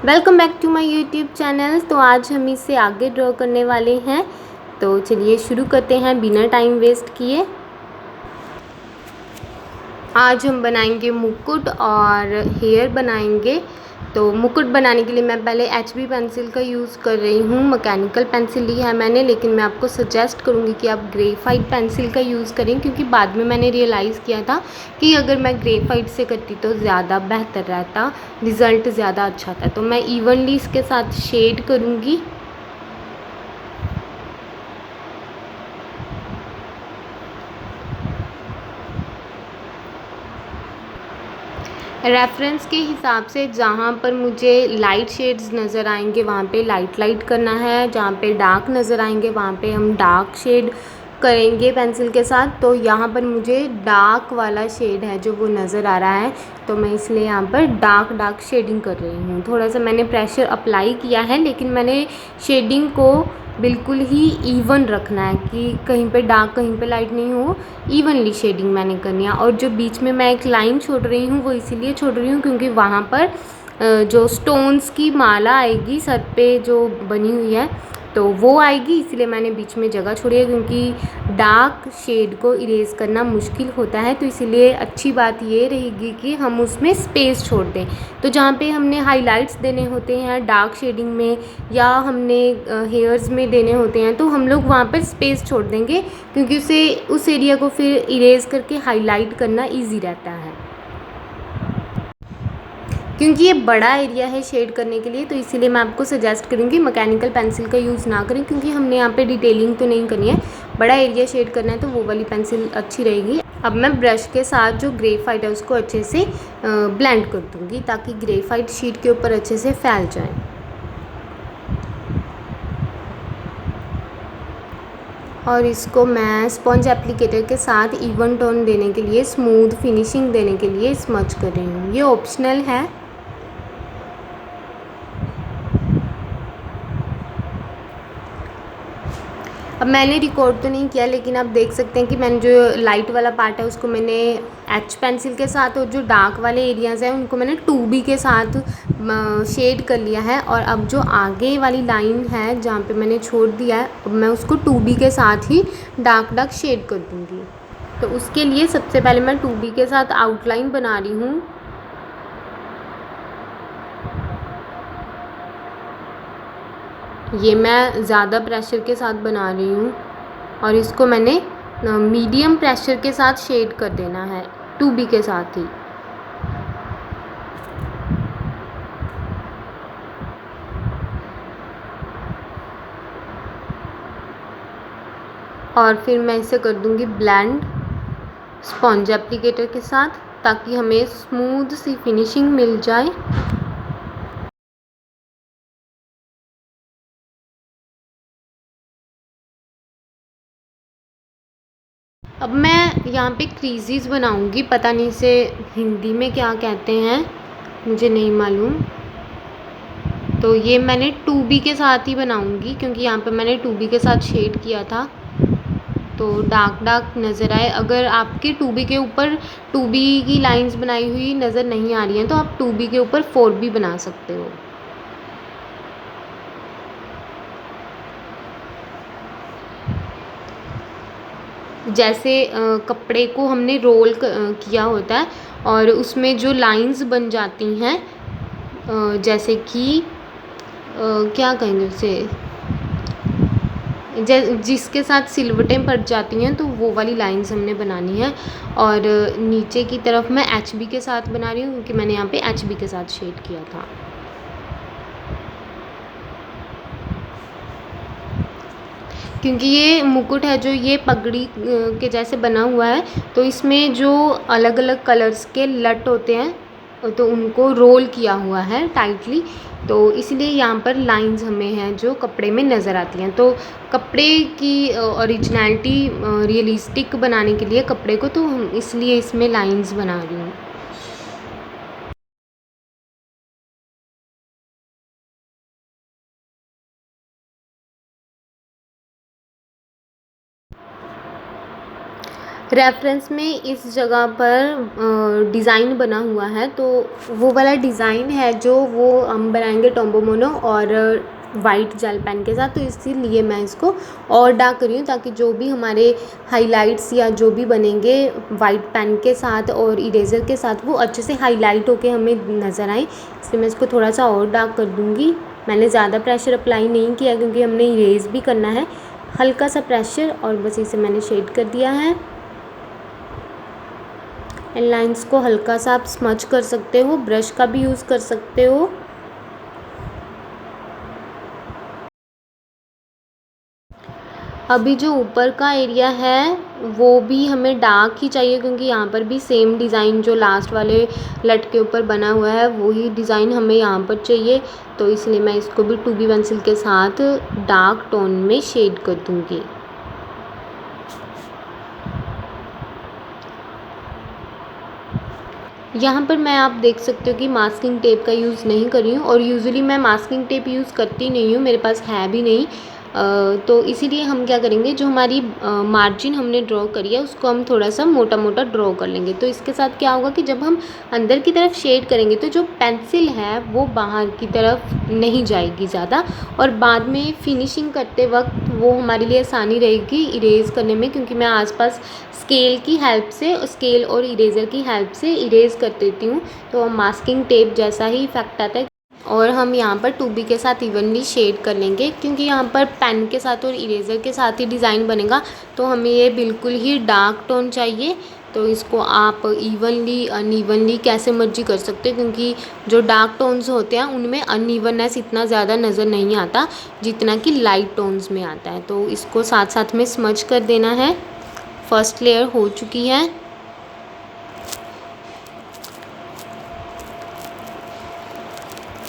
Welcome back to my YouTube channel. तो आज हम इससे आगे ड्रॉ करने वाले हैं। तो चलिए शुरू करते हैं बिना टाइम वेस्ट किए। आज हम बनाएंगे मुकुट और हेयर बनाएंगे। तो मुकुट बनाने के लिए मैं पहले HB पेंसिल का यूज़ कर रही हूँ। मैकेनिकल पेंसिल ली है मैंने, लेकिन मैं आपको सजेस्ट करूँगी कि आप ग्रेफाइट पेंसिल का यूज़ करें, क्योंकि बाद में मैंने रियलाइज़ किया था कि अगर मैं ग्रेफाइट से करती तो ज़्यादा बेहतर रहता, रिज़ल्ट ज़्यादा अच्छा था। तो मैं इवनली इसके साथ शेड करूँगी। रेफरेंस के हिसाब से जहाँ पर मुझे लाइट शेड्स नज़र आएंगे वहाँ पे लाइट करना है, जहाँ पे डार्क नज़र आएंगे वहाँ पे हम डार्क शेड करेंगे पेंसिल के साथ। तो यहाँ पर मुझे डार्क वाला शेड है जो वो नज़र आ रहा है, तो मैं इसलिए यहाँ पर डार्क शेडिंग कर रही हूँ। थोड़ा सा मैंने प्रेशर अप्लाई किया है, लेकिन मैंने शेडिंग को बिल्कुल ही इवन रखना है कि कहीं पे डार्क कहीं पे लाइट नहीं हो। इवनली शेडिंग मैंने करनी है। और जो बीच में मैं एक लाइन छोड़ रही हूँ वो इसीलिए छोड़ रही हूँ क्योंकि वहाँ पर जो स्टोन्स की माला आएगी सर पे जो बनी हुई है तो वो आएगी, इसलिए मैंने बीच में जगह छोड़ी है, क्योंकि डार्क शेड को इरेज करना मुश्किल होता है। तो इसीलिए अच्छी बात ये रहेगी कि हम उसमें स्पेस छोड़ दें। तो जहाँ पे हमने हाइलाइट्स देने होते हैं डार्क शेडिंग में या हमने हेयर्स में देने होते हैं, तो हम लोग वहाँ पर स्पेस छोड़ देंगे, क्योंकि उस एरिया को फिर इरेज करके हाईलाइट करना ईजी रहता है। क्योंकि ये बड़ा एरिया है शेड करने के लिए, तो इसीलिए मैं आपको सजेस्ट करूँगी मैकेनिकल पेंसिल का यूज़ ना करें, क्योंकि हमने यहाँ पे डिटेलिंग तो नहीं करनी है। बड़ा एरिया शेड करना है तो वो वाली पेंसिल अच्छी रहेगी। अब मैं ब्रश के साथ जो ग्रेफाइट है उसको अच्छे से ब्लेंड कर दूँगी, ताकि ग्रेफाइट शीट के ऊपर अच्छे से फैल जाए। और इसको मैं स्पंज एप्लीकेटर के साथ इवन टोन देने के लिए, स्मूथ फिनिशिंग देने के लिए स्मच कर रही हूँ। ये ऑप्शनल है। अब मैंने रिकॉर्ड तो नहीं किया, लेकिन आप देख सकते हैं कि मैंने जो लाइट वाला पार्ट है उसको मैंने H पेंसिल के साथ, और जो डार्क वाले एरियाज़ हैं उनको मैंने 2B के साथ शेड कर लिया है। और अब जो आगे वाली लाइन है जहाँ पे मैंने छोड़ दिया है, अब मैं उसको 2B के साथ ही डार्क शेड कर दूँगी। तो उसके लिए सबसे पहले मैं 2B के साथ आउटलाइन बना रही हूँ। ये मैं ज़्यादा प्रेशर के साथ बना रही हूँ और इसको मैंने मीडियम प्रेशर के साथ शेड कर देना है 2B के साथ ही। और फिर मैं इसे कर दूँगी ब्लेंड स्पॉन्ज एप्लीकेटर के साथ, ताकि हमें स्मूथ सी फिनिशिंग मिल जाए। अब मैं यहाँ पे क्रीजेस बनाऊँगी, पता नहीं इसे हिंदी में क्या कहते हैं, मुझे नहीं मालूम। तो ये मैंने 2B के साथ ही बनाऊँगी, क्योंकि यहाँ पे मैंने 2B के साथ शेड किया था तो डार्क नज़र आए। अगर आपके 2B के ऊपर 2B की लाइंस बनाई हुई नज़र नहीं आ रही हैं तो आप 2B के ऊपर 4B बना सकते हो। जैसे कपड़े को हमने रोल किया होता है और उसमें जो लाइंस बन जाती हैं, जैसे कि क्या कहेंगे उसे, जिसके साथ सिलवटें पड़ जाती हैं, तो वो वाली लाइंस हमने बनानी है। और नीचे की तरफ मैं HB के साथ बना रही हूँ, क्योंकि मैंने यहाँ पे HB के साथ शेड किया था। क्योंकि ये मुकुट है जो ये पगड़ी के जैसे बना हुआ है, तो इसमें जो अलग अलग कलर्स के लट होते हैं तो उनको रोल किया हुआ है टाइटली, तो इसलिए यहाँ पर लाइंस हमें हैं जो कपड़े में नज़र आती हैं। तो कपड़े की ओरिजिनलिटी रियलिस्टिक बनाने के लिए कपड़े को, तो इसलिए इसमें लाइंस बना रही हूँ। रेफरेंस में इस जगह पर डिज़ाइन बना हुआ है, तो वो वाला डिज़ाइन है जो वो हम बनाएंगे टॉम्बो मोनो और वाइट जेल पेन के साथ। तो इसीलिए मैं इसको और डार्क कर रही हूँ ताकि जो भी हमारे हाइलाइट्स या जो भी बनेंगे वाइट पेन के साथ और इरेज़र के साथ वो अच्छे से हाईलाइट होके हमें नज़र आए। इसलिए मैं इसको थोड़ा सा और डार्क कर दूँगी। मैंने ज़्यादा प्रेशर अप्लाई नहीं किया क्योंकि हमने इरेज़ भी करना है। हल्का सा प्रेशर और बस इसे मैंने शेड कर दिया है। इन लाइंस को हल्का सा आप स्मच कर सकते हो, ब्रश का भी यूज़ कर सकते हो। अभी जो ऊपर का एरिया है वो भी हमें डार्क ही चाहिए क्योंकि यहाँ पर भी सेम डिज़ाइन जो लास्ट वाले लट के ऊपर बना हुआ है वही डिज़ाइन हमें यहाँ पर चाहिए। तो इसलिए मैं इसको भी 2B पेंसिल के साथ डार्क टोन में शेड कर दूँगी। यहाँ पर मैं आप देख सकते हो कि मास्किंग टेप का यूज़ नहीं कर रही हूँ और यूजुअली मैं मास्किंग टेप यूज़ करती नहीं हूँ, मेरे पास है भी नहीं। तो इसीलिए हम क्या करेंगे, जो हमारी मार्जिन हमने ड्रॉ करी है उसको हम थोड़ा सा मोटा मोटा ड्रॉ कर लेंगे। तो इसके साथ क्या होगा कि जब हम अंदर की तरफ शेड करेंगे तो जो पेंसिल है वो बाहर की तरफ नहीं जाएगी ज़्यादा, और बाद में फिनिशिंग करते वक्त वो हमारे लिए आसानी रहेगी इरेज़ करने में, क्योंकि मैं आसपास स्केल की हेल्प से, स्केल और इरेज़र की हेल्प से इरेज़ कर देती हूँ। तो मास्किंग टेप जैसा ही इफ़ेक्ट आता है। और हम यहाँ पर 2B के साथ इवनली शेड कर लेंगे क्योंकि यहाँ पर पेन के साथ और इरेज़र के साथ ही डिज़ाइन बनेगा, तो हमें ये बिल्कुल ही डार्क टोन चाहिए। तो इसको आप इवनली अनइवनली कैसे मर्जी कर सकते हो क्योंकि जो डार्क टोन्स होते हैं उनमें अनइवननेस इतना ज़्यादा नज़र नहीं आता जितना कि लाइट टोन्स में आता है। तो इसको साथ साथ में स्मच कर देना है। फर्स्ट लेयर हो चुकी है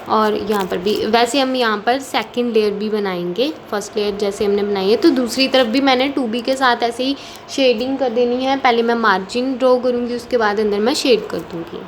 और यहाँ पर भी वैसे हम यहाँ पर सेकंड लेयर भी बनाएंगे। फर्स्ट लेयर जैसे हमने बनाई है तो दूसरी तरफ भी मैंने 2B के साथ ऐसे ही शेडिंग कर देनी है। पहले मैं मार्जिन ड्रॉ करूँगी, उसके बाद अंदर मैं शेड कर दूँगी।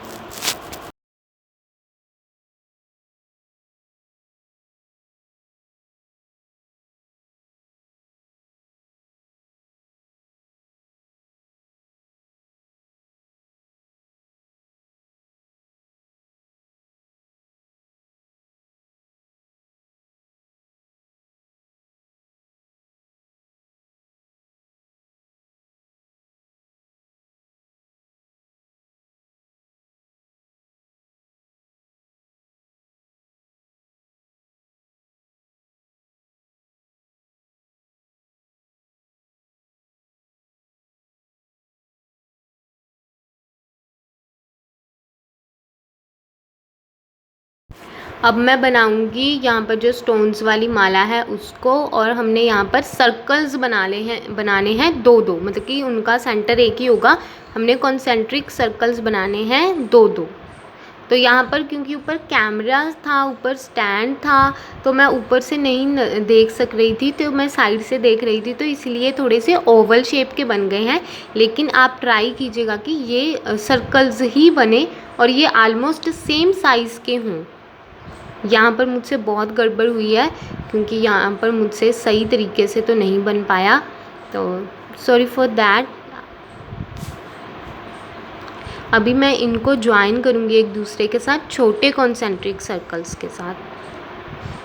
अब मैं बनाऊंगी यहाँ पर जो स्टोन्स वाली माला है उसको, और हमने यहाँ पर सर्कल्स बनाने हैं दो दो, मतलब कि उनका सेंटर एक ही होगा। हमने कॉन्सेंट्रिक सर्कल्स बनाने हैं दो दो। तो यहाँ पर क्योंकि ऊपर कैमरा था, ऊपर स्टैंड था, तो मैं ऊपर से नहीं देख सक रही थी, तो मैं साइड से देख रही थी, तो इसलिए थोड़े से ओवल शेप के बन गए हैं। लेकिन आप ट्राई कीजिएगा कि ये सर्कल्स ही बने और ये आलमोस्ट सेम साइज़ के हों। यहाँ पर मुझसे बहुत गड़बड़ हुई है क्योंकि यहाँ पर मुझसे सही तरीके से तो नहीं बन पाया, तो सॉरी फॉर दैट। अभी मैं इनको ज्वाइन करूँगी एक दूसरे के साथ छोटे कॉन्सेंट्रिक सर्कल्स के साथ,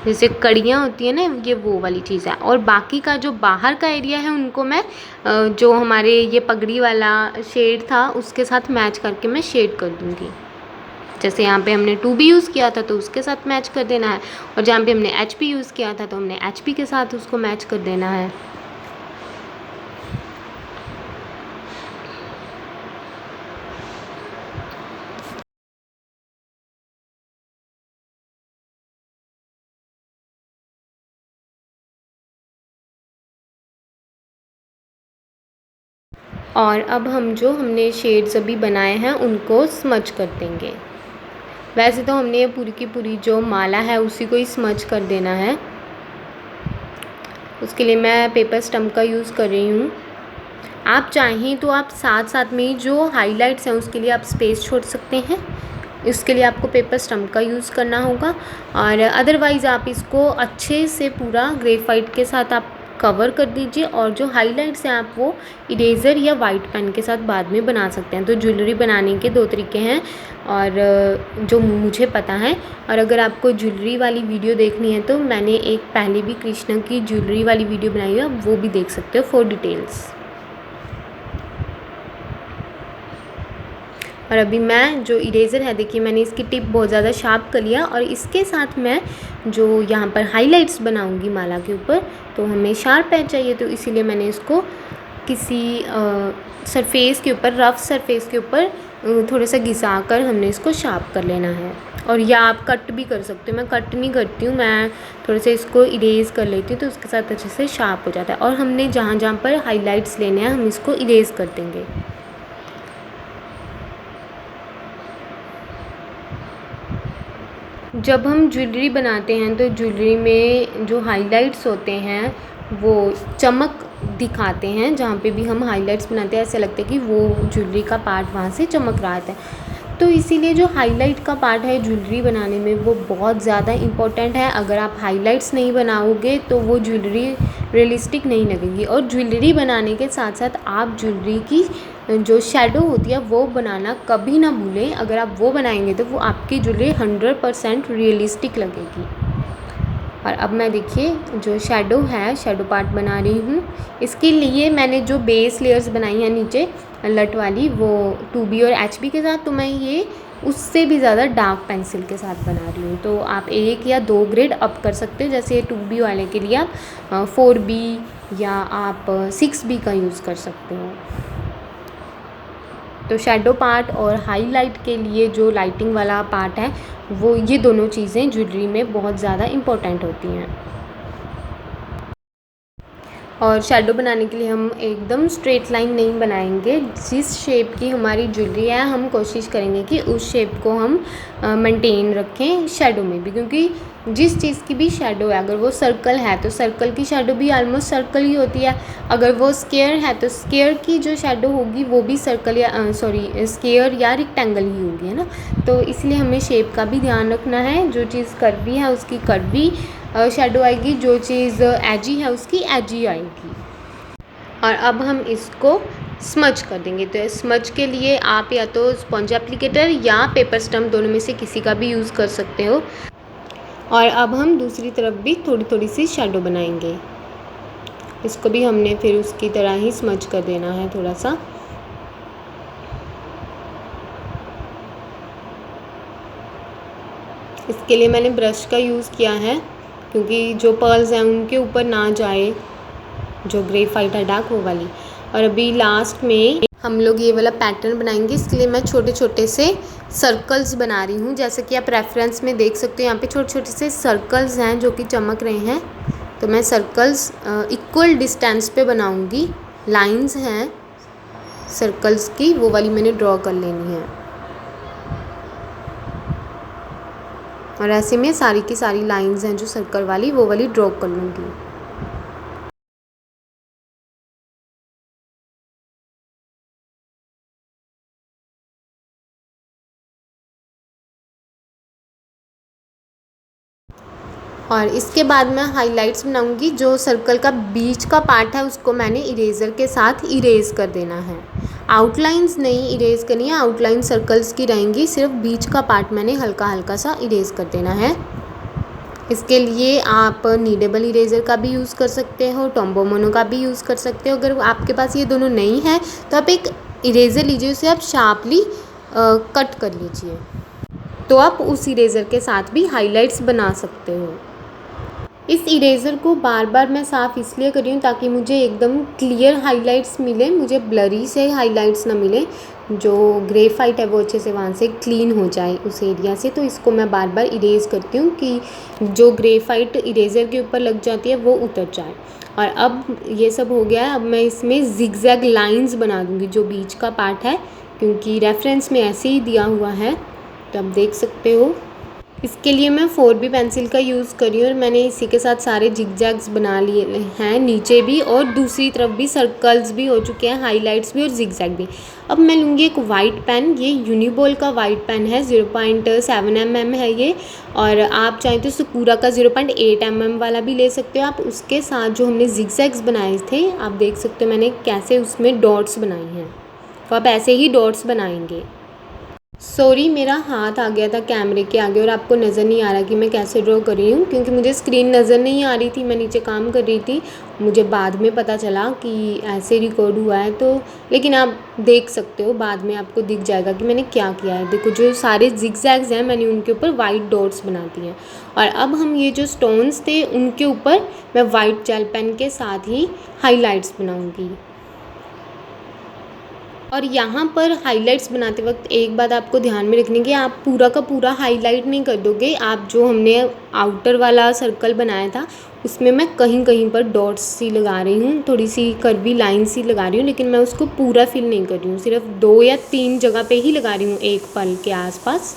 जैसे कड़ियाँ होती है ना, ये वो वाली चीज़ है। और बाकी का जो बाहर का एरिया है उनको मैं जो हमारे ये पगड़ी वाला शेड था उसके साथ मैच करके मैं शेड कर दूँगी। जैसे यहाँ पे हमने 2B यूज़ किया था तो उसके साथ मैच कर देना है, और जहाँ पे हमने HP यूज़ किया था तो हमने HP के साथ उसको मैच कर देना है। और अब हम जो हमने शेड्स अभी बनाए हैं उनको स्मच कर देंगे। वैसे तो हमने ये पूरी की पूरी जो माला है उसी को ही स्मच कर देना है। उसके लिए मैं पेपर स्टम्प का यूज़ कर रही हूँ। आप चाहें तो आप साथ साथ में जो हाइलाइट्स हैं उसके लिए आप स्पेस छोड़ सकते हैं, इसके लिए आपको पेपर स्टम्प का यूज़ करना होगा। और अदरवाइज़ आप इसको अच्छे से पूरा ग्रेफाइट के साथ आप कवर कर दीजिए और जो हाइलाइट्स हैं आप वो इरेज़र या वाइट पेन के साथ बाद में बना सकते हैं। तो ज्वेलरी बनाने के 2 तरीके हैं और जो मुझे पता है। और अगर आपको ज्वेलरी वाली वीडियो देखनी है तो मैंने एक पहले भी कृष्णा की ज्वेलरी वाली वीडियो बनाई है, आप वो भी देख सकते हो फॉर डिटेल्स। और अभी मैं जो इरेज़र है, देखिए मैंने इसकी टिप बहुत ज़्यादा शार्प कर लिया और इसके साथ मैं जो यहाँ पर हाइलाइट्स बनाऊँगी माला के ऊपर, तो हमें शार्प पेन चाहिए, तो इसीलिए मैंने इसको किसी सरफेस के ऊपर, रफ़ सरफेस के ऊपर थोड़ा सा घिसा कर हमने इसको शार्प कर लेना है। और या आप कट भी कर सकते हो, मैं कट नहीं करती हूँ, मैं थोड़ा सा इसको इरेज़ कर लेती हूँ तो उसके साथ अच्छे से शार्प हो जाता है। और हमने जहाँ जहाँ पर हाइलाइट्स लेने हैं हम इसको इरेज़ कर देंगे। जब हम ज्वेलरी बनाते हैं तो ज्वेलरी में जो हाइलाइट्स होते हैं वो चमक दिखाते हैं। जहाँ पे भी हम हाइलाइट्स बनाते हैं ऐसा लगता है कि वो ज्वेलरी का पार्ट वहाँ से चमक रहा है। तो इसीलिए जो हाइलाइट का पार्ट है ज्वेलरी बनाने में वो बहुत ज़्यादा इम्पोर्टेंट है। अगर आप हाइलाइट्स नहीं बनाओगे तो वो ज्वेलरी रियलिस्टिक नहीं लगेगी। और ज्वेलरी बनाने के साथ साथ आप ज्वेलरी की जो शेडो होती है वो बनाना कभी ना भूलें। अगर आप वो बनाएंगे तो वो आपकी ज्वेलरी 100% रियलिस्टिक लगेगी। और अब मैं देखिए जो शेडो है, शेडो पार्ट बना रही हूँ। इसके लिए मैंने जो बेस लेयर्स बनाई हैं नीचे लट वाली, वो 2B और HB के साथ, तो मैं ये उससे भी ज़्यादा डार्क पेंसिल के साथ बना रही हूँ। तो आप 1 या 2 ग्रेड अप कर सकते हो। जैसे 2B वाले के लिए आप 4B या आप 6B का यूज़ कर सकते हो। तो शेडो पार्ट और हाईलाइट के लिए जो लाइटिंग वाला पार्ट है वो, ये दोनों चीज़ें ज्वेलरी में बहुत ज़्यादा इम्पोर्टेंट होती हैं। और शेडो बनाने के लिए हम एकदम स्ट्रेट लाइन नहीं बनाएंगे। जिस शेप की हमारी ज्वेलरी है हम कोशिश करेंगे कि उस शेप को हम मेंटेन रखें शेडो में भी, क्योंकि जिस चीज़ की भी शेडो है, अगर वो सर्कल है तो सर्कल की शेडो भी ऑलमोस्ट सर्कल ही होती है। अगर वो स्क्वायर है तो स्क्वायर की जो शेडो होगी वो भी सर्कल या स्क्वायर या रेक्टेंगल ही होगी, है ना। तो इसलिए हमें शेप का भी ध्यान रखना है। जो चीज़ कर्वी है उसकी कर्वी शेडो आएगी, जो चीज़ एजी है उसकी एजी आएगी। और अब हम इसको स्मज कर देंगे। तो स्मज के लिए आप या तो स्पॉन्ज एप्लीकेटर या पेपर स्टम्प, दोनों में से किसी का भी यूज़ कर सकते हो। और अब हम दूसरी तरफ भी थोड़ी थोड़ी सी शेडो बनाएंगे। इसको भी हमने फिर उसकी तरह ही स्मज कर देना है थोड़ा सा। इसके लिए मैंने ब्रश का यूज़ किया है क्योंकि जो पर्ल्स हैं उनके ऊपर ना जाए जो ग्रेफाइट है डार्क वो वाली। और अभी लास्ट में हम लोग ये वाला पैटर्न बनाएंगे। इसके लिए मैं छोटे छोटे से सर्कल्स बना रही हूँ। जैसे कि आप रेफरेंस में देख सकते हो, यहाँ पे छोटे छोटे से सर्कल्स हैं जो कि चमक रहे हैं। तो मैं सर्कल्स इक्वल डिस्टेंस पे बनाऊँगी। लाइंस हैं सर्कल्स की, वो वाली मैंने ड्रॉ कर लेनी है। और ऐसे में सारी की सारी लाइंस हैं जो सर्कल वाली, वो वाली ड्रॉ कर लूँगी। और इसके बाद मैं हाइलाइट्स बनाऊंगी। जो सर्कल का बीच का पार्ट है उसको मैंने इरेज़र के साथ इरेज़ कर देना है। आउटलाइंस नहीं इरेज़ करनी है, आउटलाइन सर्कल्स की रहेंगी, सिर्फ बीच का पार्ट मैंने हल्का हल्का सा इरेज़ कर देना है। इसके लिए आप नीडेबल इरेज़र का भी यूज़ कर सकते हो, टॉम्बो मोनो का भी यूज़ कर सकते हो। अगर आपके पास ये दोनों नहीं है तो आप एक इरेज़र लीजिए, उसे आप शार्पली कट कर लीजिए, तो आप उस इरेज़र के साथ भी हाइलाइट्स बना सकते हो। इस इरेज़र को बार बार मैं साफ़ इसलिए कर रही हूँ ताकि मुझे एकदम क्लियर हाइलाइट्स मिले, मुझे ब्लरी से हाइलाइट्स ना मिले। जो ग्रेफाइट है वो अच्छे से वहाँ से क्लीन हो जाए उस एरिया से। तो इसको मैं बार बार इरेज़ करती हूँ कि जो ग्रेफाइट इरेज़र के ऊपर लग जाती है वो उतर जाए। और अब ये सब हो गया है। अब मैं इसमें जिगजैग लाइन्स बना दूँगी जो बीच का पार्ट है, क्योंकि रेफरेंस में ऐसे ही दिया हुआ है, तो आप देख सकते हो। इसके लिए मैं 4B पेंसिल का यूज़ कर रही हूँ और मैंने इसी के साथ सारे जिगजैग्स बना लिए हैं, नीचे भी और दूसरी तरफ भी सर्कल्स भी हो चुके हैं, हाइलाइट्स भी और जिगजैग भी। अब मैं लूँगी एक वाइट पेन, ये यूनिबॉल का वाइट पेन है, 0.7 mm है ये, और आप चाहें तो सकूरा का 0.8 mm वाला भी ले सकते हो आप। उसके साथ जो हमने जिगजैग्स बनाए थे, आप देख सकते हो मैंने कैसे उसमें डॉट्स बनाए हैं, तो आप ऐसे ही डॉट्स बनाएंगे। सॉरी, मेरा हाथ आ गया था कैमरे के आगे और आपको नज़र नहीं आ रहा कि मैं कैसे ड्रॉ कर रही हूँ, क्योंकि मुझे स्क्रीन नज़र नहीं आ रही थी, मैं नीचे काम कर रही थी। मुझे बाद में पता चला कि ऐसे रिकॉर्ड हुआ है, तो लेकिन आप देख सकते हो, बाद में आपको दिख जाएगा कि मैंने क्या किया है। देखो, जो सारे जिगजैग्स हैं मैंने उनके ऊपर वाइट डॉट्स बना दिए हैं। और अब हम ये जो स्टोन्स थे उनके ऊपर मैं वाइट जेल पेन के साथ ही हाईलाइट्स बनाऊँगी। और यहाँ पर हाइलाइट्स बनाते वक्त एक बात आपको ध्यान में रखनी कि आप पूरा का पूरा हाईलाइट नहीं कर दोगे। आप जो हमने आउटर वाला सर्कल बनाया था उसमें मैं कहीं कहीं पर डॉट्स सी लगा रही हूँ, थोड़ी सी कर्वी लाइन सी लगा रही हूँ, लेकिन मैं उसको पूरा फिल नहीं कर रही हूँ, सिर्फ 2 या 3 जगह पे ही लगा रही हूँ, एक पल के आसपास।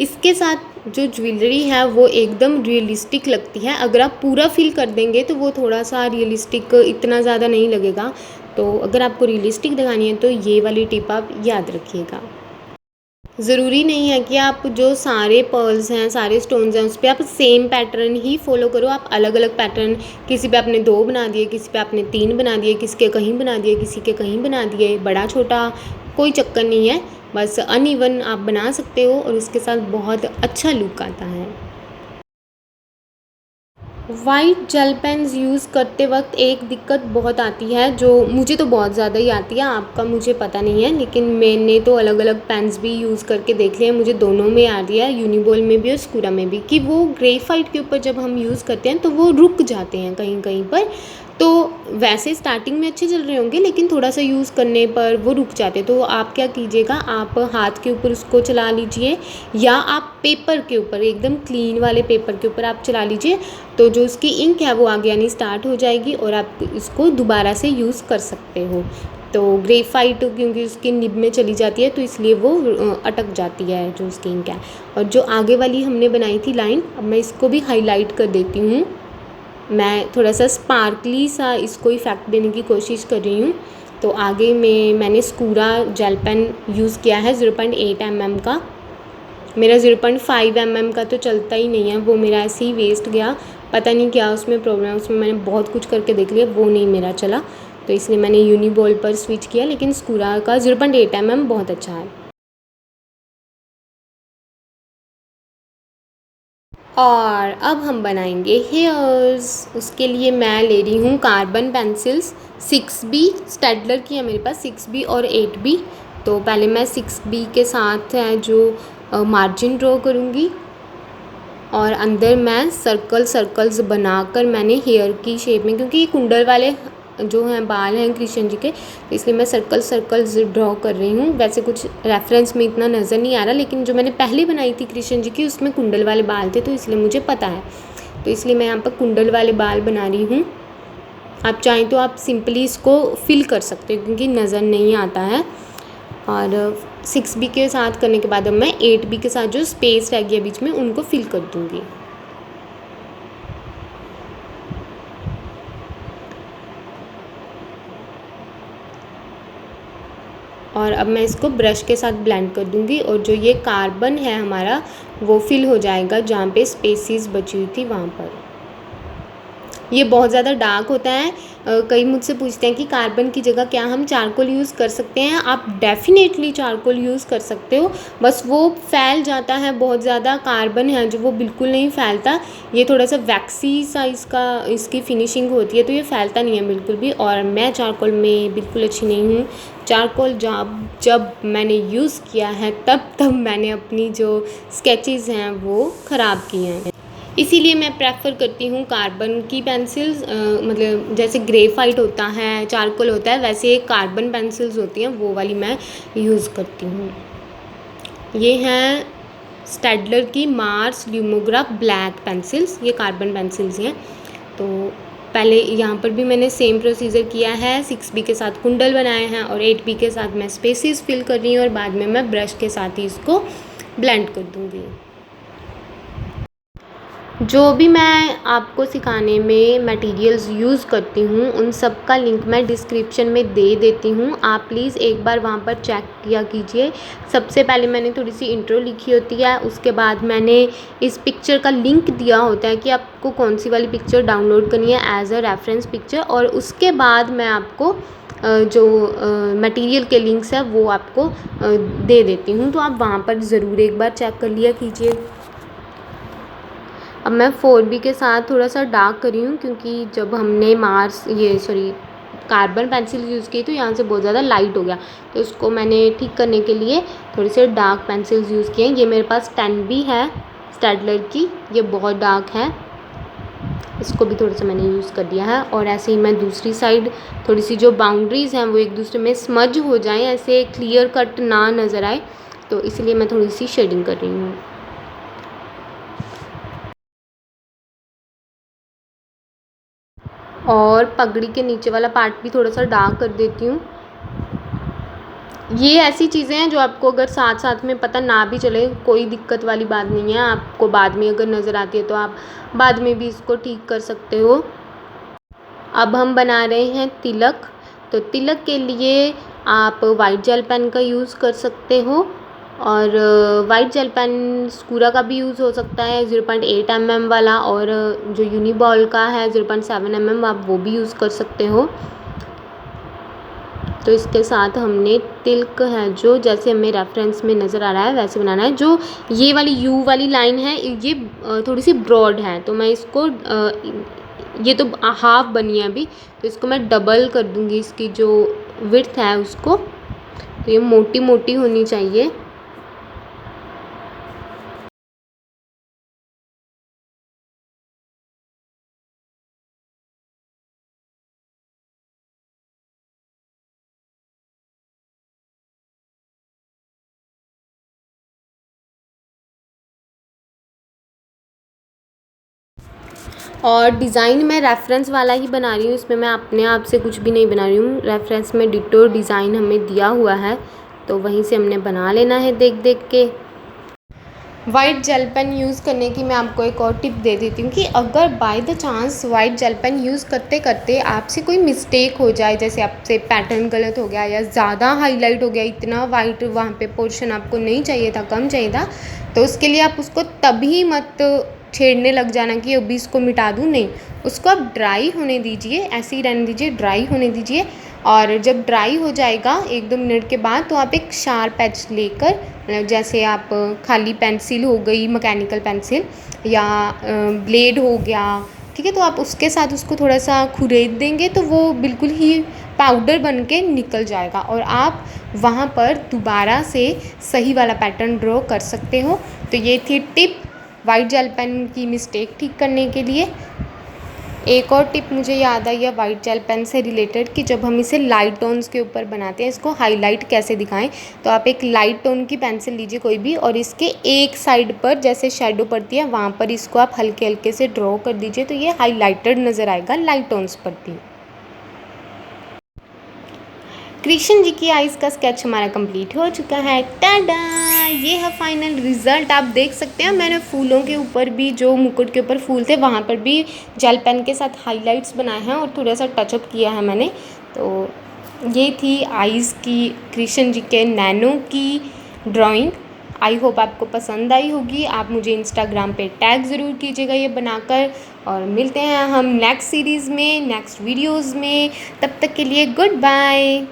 इसके साथ जो ज्वेलरी है वो एकदम रियलिस्टिक लगती है। अगर आप पूरा फिल कर देंगे तो वो थोड़ा सा रियलिस्टिक इतना ज़्यादा नहीं लगेगा। तो अगर आपको रियलिस्टिक दिखानी है तो ये वाली टिप आप याद रखिएगा। ज़रूरी नहीं है कि आप जो सारे पर्ल्स हैं, सारे स्टोन्स हैं, उस पर आप सेम पैटर्न ही फॉलो करो। आप अलग अलग पैटर्न, किसी पे आपने 2 बना दिए, किसी पे आपने 3 बना दिए, किसी के कहीं बना दिए, किसी के कहीं बना दिए, बड़ा छोटा कोई चक्कर नहीं है, बस अनइवन आप बना सकते हो और उसके साथ बहुत अच्छा लुक आता है। वाइट जेल पेन्स यूज़ करते वक्त एक दिक्कत बहुत आती है, जो मुझे तो बहुत ज़्यादा ही आती है, आपका मुझे पता नहीं है, लेकिन मैंने तो अलग अलग पेन्स भी यूज़ करके देख लिए हैं, मुझे दोनों में आ रही है, यूनिबॉल में भी और स्कूरा में भी, कि वो ग्रेफाइट के ऊपर जब हम यूज़ करते हैं तो वो रुक जाते हैं कहीं कहीं पर। तो वैसे स्टार्टिंग में अच्छे चल रहे होंगे, लेकिन थोड़ा सा यूज़ करने पर वो रुक जाते हैं। तो आप क्या कीजिएगा, आप हाथ के ऊपर उसको चला लीजिए या आप पेपर के ऊपर, एकदम क्लीन वाले पेपर के ऊपर आप चला लीजिए, तो जो उसकी इंक है वो आगे आनी स्टार्ट हो जाएगी और आप इसको दोबारा से यूज़ कर सकते हो। तो ग्रेफाइट क्योंकि उसकी निब में चली जाती है तो इसलिए वो अटक जाती है जो उसकी इंक है। और जो आगे वाली हमने बनाई थी लाइन, अब मैं इसको भी हाईलाइट कर देती हूँ। मैं थोड़ा सा स्पार्कली सा इसको इफ़ेक्ट देने की कोशिश कर रही हूँ। तो आगे में मैंने स्कूरा जेल पेन यूज़ किया है 0.8 mm का। मेरा 0.5 mm का तो चलता ही नहीं है, वो मेरा ऐसे ही वेस्ट गया, पता नहीं क्या उसमें प्रॉब्लम है। उसमें मैंने बहुत कुछ करके देख लिया, वो नहीं मेरा चला, तो इसलिए मैंने यूनिबॉल पर स्विच किया, लेकिन स्कूरा का 0.8 mm बहुत अच्छा है। और अब हम बनाएंगे हेयर्स। उसके लिए मैं ले रही हूँ कार्बन पेंसिल्स 6B, स्टेडलर की है मेरे पास 6B और 8B। तो पहले मैं 6B के साथ है जो मार्जिन ड्रॉ करूँगी और अंदर मैं सर्कल्स बनाकर मैंने हेयर की शेप में, क्योंकि ये कुंडल वाले जो हैं बाल हैं कृष्ण जी के, तो इसलिए मैं सर्कल्स ड्रॉ कर रही हूँ। वैसे कुछ रेफरेंस में इतना नज़र नहीं आ रहा, लेकिन जो मैंने पहले बनाई थी कृष्ण जी की उसमें कुंडल वाले बाल थे, तो इसलिए मुझे पता है, तो इसलिए मैं यहाँ पर कुंडल वाले बाल बना रही हूँ। आप चाहें तो आप सिंपली इसको फिल कर सकते हो क्योंकि नज़र नहीं आता है। और 6B के साथ करने के बाद अब मैं 8B के साथ जो स्पेस रह गया बीच में उनको फिल कर दूँगी। और अब मैं इसको ब्रश के साथ ब्लेंड कर दूँगी और जो ये कार्बन है हमारा वो फिल हो जाएगा जहाँ पे स्पेसिस बची हुई थी वहाँ पर। ये बहुत ज़्यादा डार्क होता है। कई मुझसे पूछते हैं कि कार्बन की जगह क्या हम चारकोल यूज़ कर सकते हैं। आप डेफ़िनेटली चारकोल यूज़ कर सकते हो, बस वो फैल जाता है बहुत ज़्यादा। कार्बन है जो वो बिल्कुल नहीं फैलता, ये थोड़ा सा वैक्सी सा इसकी फिनिशिंग होती है, तो ये फैलता नहीं है बिल्कुल भी। और मैं चारकोल में बिल्कुल अच्छी नहीं हूँ। चारकोल जब मैंने यूज़ किया है तब मैंने अपनी जो स्केचेस हैं वो ख़राब किए हैं, इसीलिए मैं प्रेफर करती हूँ कार्बन की पेंसिल्स। मतलब जैसे ग्रेफाइट होता है, चारकोल होता है, वैसे कार्बन पेंसिल्स होती हैं, वो वाली मैं यूज़ करती हूँ। ये हैं स्टेडलर की मार्स ल्यूमोग्राफ ब्लैक पेंसिल्स, ये कार्बन पेंसिल्स हैं। तो पहले यहाँ पर भी मैंने सेम प्रोसीजर किया है, 6B के साथ कुंडल बनाए हैं और 8B के साथ मैं स्पेसिस फिल कर रही हूँ और बाद में मैं ब्रश के साथ ही इसको ब्लेंड कर दूँगी। जो भी मैं आपको सिखाने में मटेरियल्स यूज़ करती हूँ उन सब का लिंक मैं डिस्क्रिप्शन में दे देती हूँ, आप प्लीज़ एक बार वहाँ पर चेक किया कीजिए। सबसे पहले मैंने थोड़ी सी इंट्रो लिखी होती है, उसके बाद मैंने इस पिक्चर का लिंक दिया होता है कि आपको कौन सी वाली पिक्चर डाउनलोड करनी है एज अ रेफरेंस पिक्चर, और उसके बाद मैं आपको जो मटेरियल के लिंक्स है वो आपको दे देती हूँ, तो आप वहाँ पर ज़रूर एक बार चेक कर लिया कीजिए। अब मैं 4B के साथ थोड़ा सा डार्क कर रही हूँ, क्योंकि जब हमने कार्बन पेंसिल यूज़ की तो यहाँ से बहुत ज़्यादा लाइट हो गया, तो उसको मैंने ठीक करने के लिए थोड़े से डार्क पेंसिल्स यूज़ किए हैं। ये मेरे पास 10B है स्टेडलर की, ये बहुत डार्क है, इसको भी थोड़ा सा मैंने यूज़ कर दिया है। और ऐसे ही मैं दूसरी साइड थोड़ी सी जो बाउंड्रीज़ हैं वो एक दूसरे में स्मज हो जाएँ, ऐसे क्लियर कट ना नज़र आए, तो इसलिए मैं थोड़ी सी शेडिंग कर रही हूँ। और पगड़ी के नीचे वाला पार्ट भी थोड़ा सा डार्क कर देती हूँ। ये ऐसी चीज़ें हैं जो आपको अगर साथ साथ में पता ना भी चले कोई दिक्कत वाली बात नहीं है, आपको बाद में अगर नज़र आती है तो आप बाद में भी इसको ठीक कर सकते हो। अब हम बना रहे हैं तिलक, तो तिलक के लिए आप वाइट जेल पेन का यूज़ कर सकते हो, और वाइट जेल पेन स्कूरा का भी यूज़ हो सकता है 0.8 mm वाला, और जो यूनिबॉल का है 0.7 mm आप वो भी यूज़ कर सकते हो। तो इसके साथ हमने तिलक है जो जैसे हमें रेफरेंस में नज़र आ रहा है वैसे बनाना है। जो ये वाली यू वाली लाइन है ये थोड़ी सी ब्रॉड है, तो मैं इसको ये तो हाफ बनी है अभी, तो इसको मैं डबल कर दूँगी, इसकी जो विड्थ है उसको, तो ये मोटी मोटी होनी चाहिए। और डिज़ाइन मैं रेफरेंस वाला ही बना रही हूँ, इसमें मैं अपने आप से कुछ भी नहीं बना रही हूँ। रेफरेंस में डिटो डिज़ाइन हमें दिया हुआ है, तो वहीं से हमने बना लेना है देख देख के। वाइट जेल पेन यूज़ करने की मैं आपको एक और टिप दे देती हूँ कि अगर by the chance white gel pen use करते करते आपसे कोई मिस्टेक हो जाए, जैसे आपसे पैटर्न गलत हो गया या ज़्यादा हाईलाइट हो गया, इतना वाइट वहाँ पे पोर्शन आपको नहीं चाहिए था, कम चाहिए था, तो उसके लिए आप उसको तभी मत छेड़ने लग जाना कि अभी इसको मिटा दूँ, नहीं, उसको आप ड्राई होने दीजिए, ऐसे ही रहने दीजिए, ड्राई होने दीजिए। और जब ड्राई हो जाएगा 1-2 मिनट के बाद, तो आप एक शार्प एज लेकर, जैसे आप खाली पेंसिल हो गई मैकेनिकल पेंसिल या ब्लेड हो गया, ठीक है, तो आप उसके साथ उसको थोड़ा सा खुरेद देंगे तो वो बिल्कुल ही पाउडर बन के निकल जाएगा, और आप वहाँ पर दोबारा से सही वाला पैटर्न ड्रॉ कर सकते हो। तो ये थी टिप वाइट जेल पेन की मिस्टेक ठीक करने के लिए। एक और टिप मुझे याद आई है वाइट जेल पेन से रिलेटेड, कि जब हम इसे लाइट टोन्स के ऊपर बनाते हैं, इसको हाईलाइट कैसे दिखाएं, तो आप एक लाइट टोन की पेंसिल लीजिए कोई भी, और इसके एक साइड पर जैसे शेडो पड़ती है वहाँ पर इसको आप हल्के हल्के से ड्रॉ कर दीजिए, तो ये हाईलाइटेड नज़र आएगा लाइट टोन्स पड़ती। कृष्ण जी की आइज़ का स्केच हमारा कंप्लीट हो चुका है। टाडा, ये है फाइनल रिज़ल्ट। आप देख सकते हैं मैंने फूलों के ऊपर भी, जो मुकुट के ऊपर फूल थे वहाँ पर भी जेल पेन के साथ हाइलाइट्स बनाए हैं और थोड़ा सा टचअप किया है मैंने। तो ये थी आइज़ की कृष्ण जी के नैनो की ड्राइंग। आई होप आपको पसंद आई होगी। आप मुझे इंस्टाग्राम पे टैग ज़रूर कीजिएगा ये बनाकर, और मिलते हैं हम नेक्स्ट सीरीज़ में, नेक्स्ट वीडियोज़ में। तब तक के लिए गुड बाय।